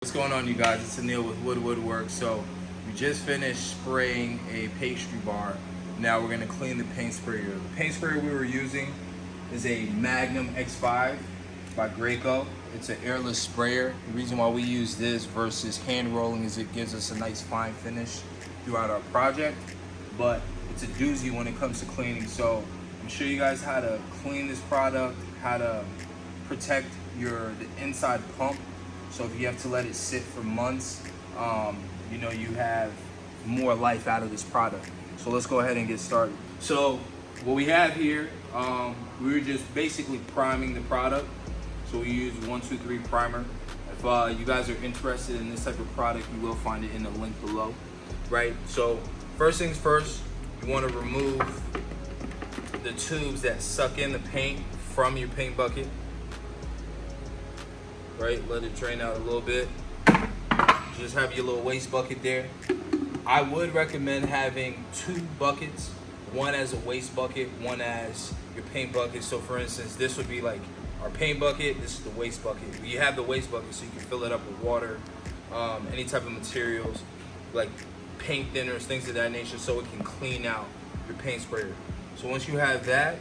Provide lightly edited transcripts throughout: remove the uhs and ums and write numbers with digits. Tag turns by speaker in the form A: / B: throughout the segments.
A: What's going on, you guys? It's Anil with Woodworks. So we just finished spraying a pastry bar. Now we're going to clean the paint sprayer. The paint sprayer we were using is a Magnum X5 by Graco. It's an airless sprayer. The reason why we use this versus hand rolling is it gives us a nice fine finish throughout our project, but it's a doozy when it comes to cleaning. So I'm show you guys how to clean this product, how to protect the inside pump. So if you have to let it sit for months, you have more life out of this product. So let's go ahead and get started. So what we have here, we were just basically priming the product. So we use 123 primer. If you guys are interested in this type of product, you will find it in the link below, right? So first things first, you want to remove the tubes that suck in the paint from your paint bucket. Right, let it drain out a little bit. Just have your little waste bucket there. I would recommend having two buckets, one as a waste bucket, one as your paint bucket. So for instance, this would be like our paint bucket, this is the waste bucket. You have the waste bucket so you can fill it up with water, any type of materials like paint thinners, things of that nature, so it can clean out your paint sprayer. So once you have that,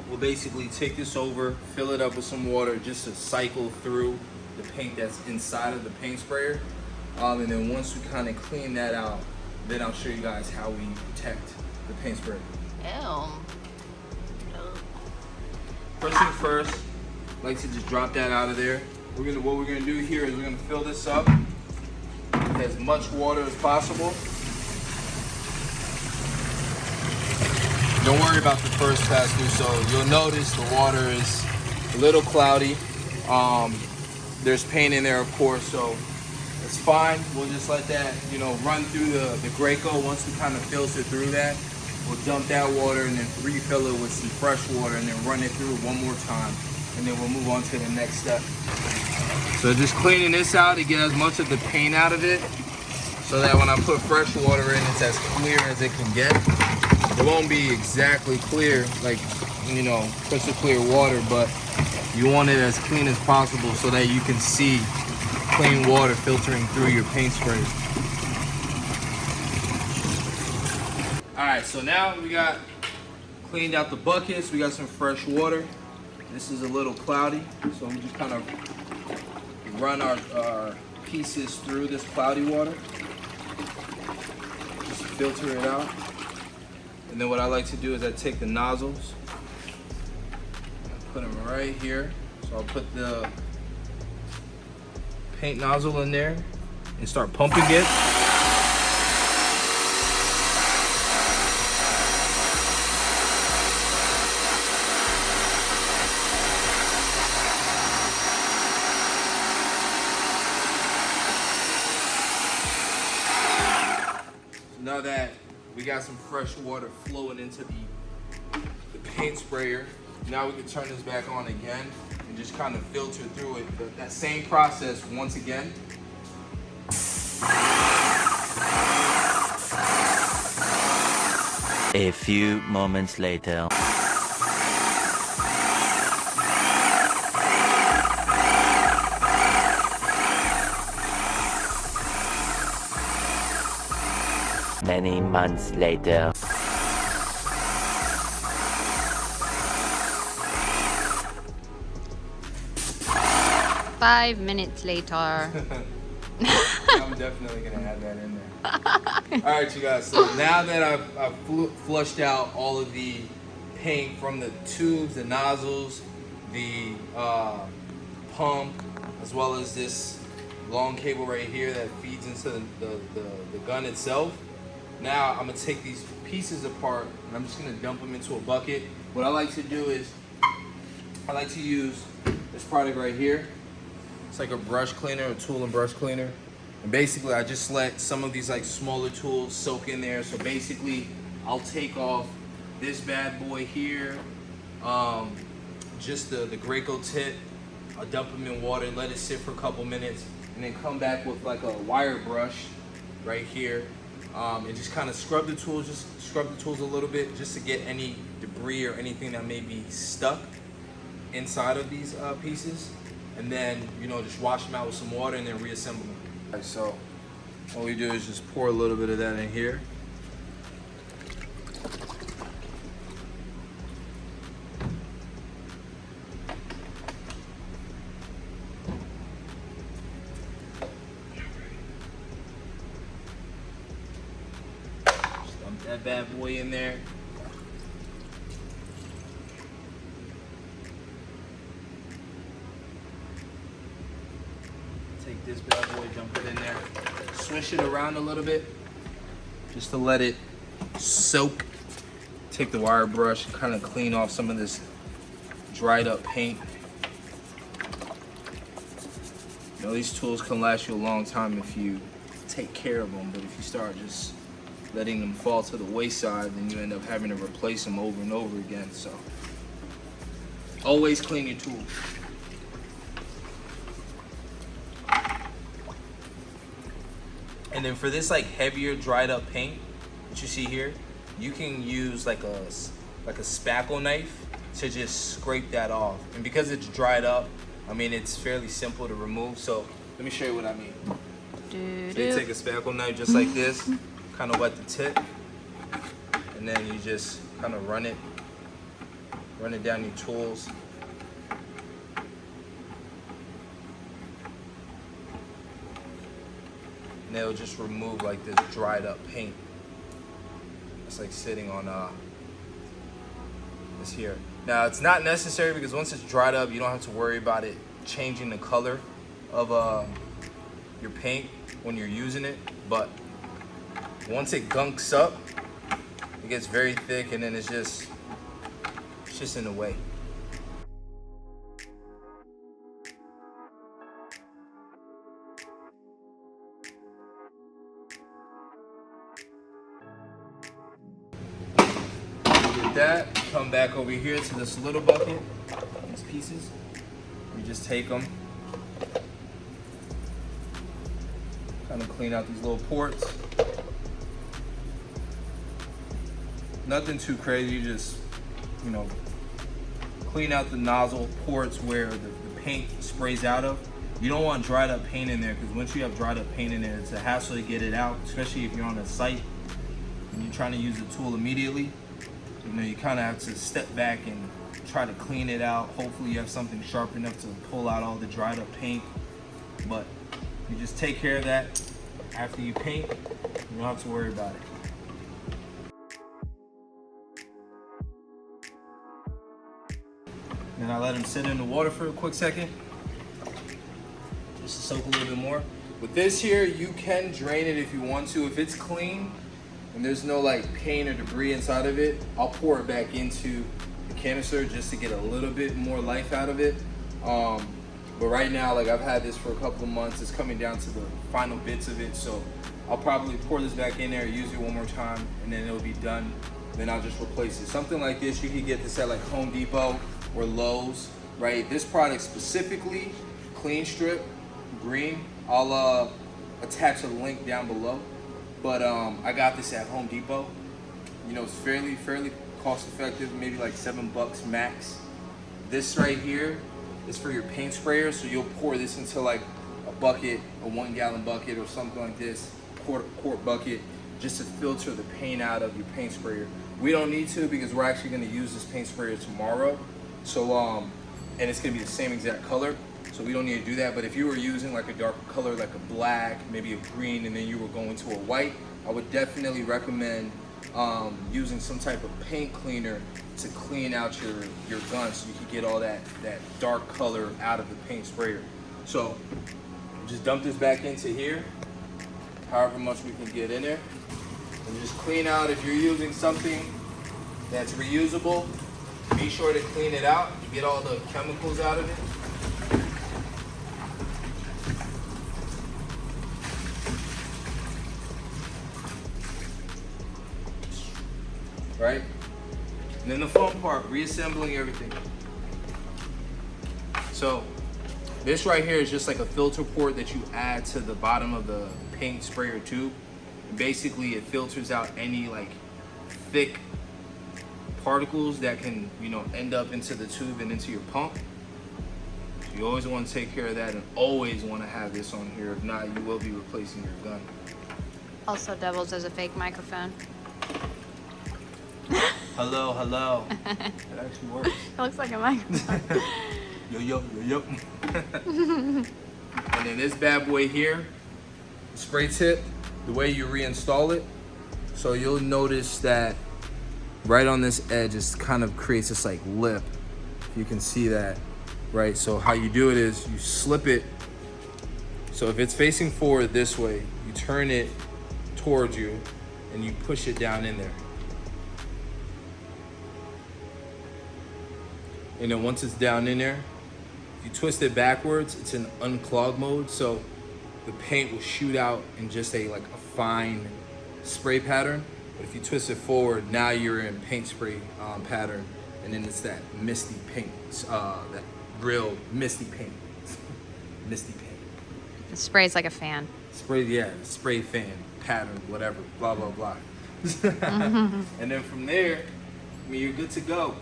A: we'll basically take this over, fill it up with some water just to cycle through the paint that's inside of the paint sprayer. And then once we kind of clean that out, then I'll show you guys how we protect the paint sprayer.
B: Ew.
A: First things first, I like to just drop that out of there. What we're gonna do here is we're gonna fill this up with as much water as possible. Don't worry about the first pass through. So you'll notice the water is a little cloudy. There's paint in there, of course, so it's fine. We'll just let that, run through the Graco. Once we kind of filter through that, we'll dump that water and then refill it with some fresh water and then run it through one more time. And then we'll move on to the next step. So just cleaning this out to get as much of the paint out of it so that when I put fresh water in, it's as clear as it can get. It won't be exactly clear, like, crystal clear water, but you want it as clean as possible so that you can see clean water filtering through your paint sprayer. All right, so now we got cleaned out the buckets. We got some fresh water. This is a little cloudy, so we just kind of run our pieces through this cloudy water. Just filter it out. And then what I like to do is I take the nozzles, put them right here. So I'll put the paint nozzle in there and start pumping it. So now that we got some fresh water flowing into the paint sprayer, now we can turn this back on again and just kind of filter through it. But that same process once again.
C: A few moments later. Many months later.
B: 5 minutes later.
A: I'm definitely gonna add that in there. All right, you guys, so now that I've flushed out all of the paint from the tubes, the nozzles, the pump, as well as this long cable right here that feeds into the gun itself, now I'm gonna take these pieces apart and I'm just gonna dump them into a bucket. What I like to do is I like to use this product right here. It's like a brush cleaner, a tool and brush cleaner. And basically I just let some of these like smaller tools soak in there. So basically I'll take off this bad boy here, just the Graco tip. I'll dump them in water, let it sit for a couple minutes, and then come back with like a wire brush right here, and just kind of scrub the tools a little bit just to get any debris or anything that may be stuck inside of these pieces. and then, you know, just wash them out with some water and then reassemble them. All right, so all we do is just pour a little bit of that in here. Just dump that bad boy in there. Take this bad boy, dump it in there. Swish it around a little bit just to let it soak. Take the wire brush and kind of clean off some of this dried up paint. You know, these tools can last you a long time if you take care of them, but if you start just letting them fall to the wayside, then you end up having to replace them over and over again. So always clean your tools. And then for this like heavier dried up paint that you see here, you can use like a spackle knife to just scrape that off. And because it's dried up, I mean, it's fairly simple to remove. So let me show you what I mean. So you take a spackle knife just like this, kind of wet the tip, and then you just kind of run it down your tools. And it'll just remove like this dried up paint. It's like sitting on this here. Now it's not necessary because once it's dried up, you don't have to worry about it changing the color of your paint when you're using it. But once it gunks up, it gets very thick, and then it's just in the way. That, come back over here to this little bucket, these pieces. You just take them, kind of clean out these little ports. Nothing too crazy, you just, you know, clean out the nozzle ports where the paint sprays out of. You don't want dried up paint in there, because once you have dried up paint in there, it's a hassle to get it out, especially if you're on a site and you're trying to use the tool immediately. You know, you kind of have to step back and try to clean it out. Hopefully you have something sharp enough to pull out all the dried up paint. But you just take care of that after you paint. You don't have to worry about it. Then I let them sit in the water for a quick second, just to soak a little bit more. With this here, you can drain it if you want to. If it's clean and there's no like paint or debris inside of it, I'll pour it back into the canister just to get a little bit more life out of it. But right now, like, I've had this for a couple of months. It's coming down to the final bits of it, so I'll probably pour this back in there, use it one more time, and then it'll be done. Then I'll just replace it. Something like this, you can get this at like Home Depot or Lowe's, right? This product specifically, Clean Strip Green, I'll attach a link down below. But I got this at Home Depot. You know, it's fairly cost effective, maybe like $7 max. This right here is for your paint sprayer, so you'll pour this into like a bucket, a 1 gallon bucket or something like this, quart bucket, just to filter the paint out of your paint sprayer. We don't need to, because we're actually gonna use this paint sprayer tomorrow. So, and it's gonna be the same exact color, so we don't need to do that. But if you were using like a darker color, like a black, maybe a green, and then you were going to a white, I would definitely recommend using some type of paint cleaner to clean out your gun, so you can get all that dark color out of the paint sprayer. So just dump this back into here, however much we can get in there, and just clean out. If you're using something that's reusable, be sure to clean it out, get all the chemicals out of it. Right? And then the fun part, reassembling everything. So this right here is just like a filter port that you add to the bottom of the paint sprayer tube. And basically it filters out any like thick particles that can, you know, end up into the tube and into your pump. So You always want to take care of that and always want to have this on here. If not, you will be replacing your gun.
B: Also doubles as a fake microphone.
A: Hello, hello. It actually works.
B: It looks like a microphone.
A: Yo. And then this bad boy here, spray tip, the way you reinstall it. So you'll notice that right on this edge, it kind of creates this like lip. You can see that, right? So how you do it is you slip it. So if it's facing forward this way, you turn it towards you and you push it down in there. And then once it's down in there, if you twist it backwards, it's in unclog mode. So the paint will shoot out in just a fine spray pattern. But if you twist it forward, now you're in paint spray pattern. And then it's that misty paint, that real misty paint. Misty paint.
B: It sprays like a fan.
A: Spray, yeah, spray fan, pattern, whatever, blah, blah, blah. And then from there, I mean, you're good to go.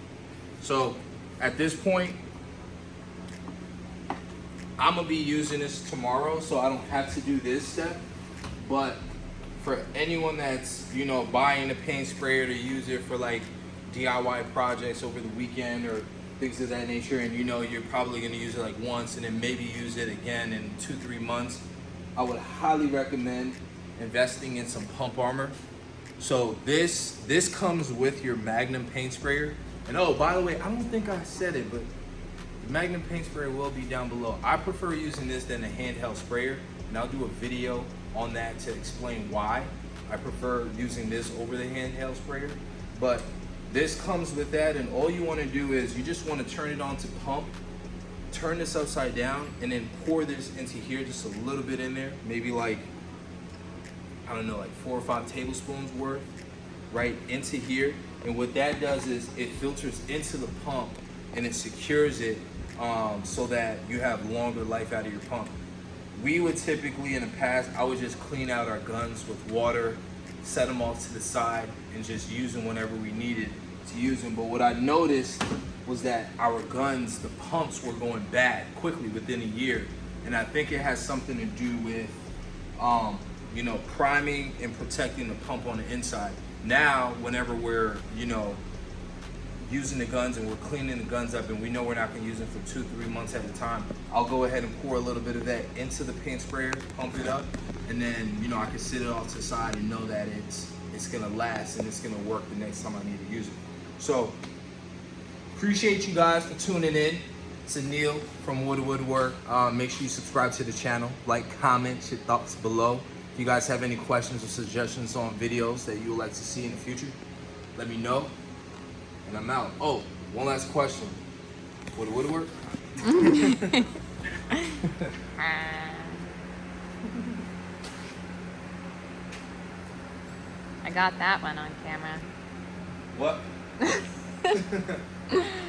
A: So at this point, I'm gonna be using this tomorrow, so I don't have to do this step. But for anyone that's, you know, buying a paint sprayer to use it for like DIY projects over the weekend or things of that nature, and you know you're probably gonna use it like once and then maybe use it again in 2-3 months, I would highly recommend investing in some pump armor. So this comes with your Magnum paint sprayer. And oh, by the way, I don't think I said it, but the Magnum paint sprayer will be down below. I prefer using this than a handheld sprayer, and I'll do a video on that to explain why I prefer using this over the handheld sprayer. But this comes with that, and all you want to do is you just want to turn it on to pump, turn this upside down, and then pour this into here, just a little bit in there, maybe like, I don't know, like 4 or 5 tablespoons worth, right into here. And what that does is it filters into the pump and it secures it so that you have longer life out of your pump. We would typically, in the past, I would just clean out our guns with water, set them off to the side, and just use them whenever we needed to use them. But what I noticed was that our guns, the pumps were going bad quickly within a year. And I think it has something to do with, you know, priming and protecting the pump on the inside. Now, whenever we're, you know, using the guns and we're cleaning the guns up and we know we're not gonna use them for 2-3 months at a time, I'll go ahead and pour a little bit of that into the paint sprayer, pump it up, and then, you know, I can sit it off to the side and know that it's gonna last and it's gonna work the next time I need to use it. So, appreciate you guys for tuning in. It's Neil from Woodwork. Make sure you subscribe to the channel, like, comment your thoughts below. If you guys have any questions or suggestions on videos that you would like to see in the future, let me know. And I'm out. Oh, one last question. Would it work?
B: I got that one on camera.
A: What?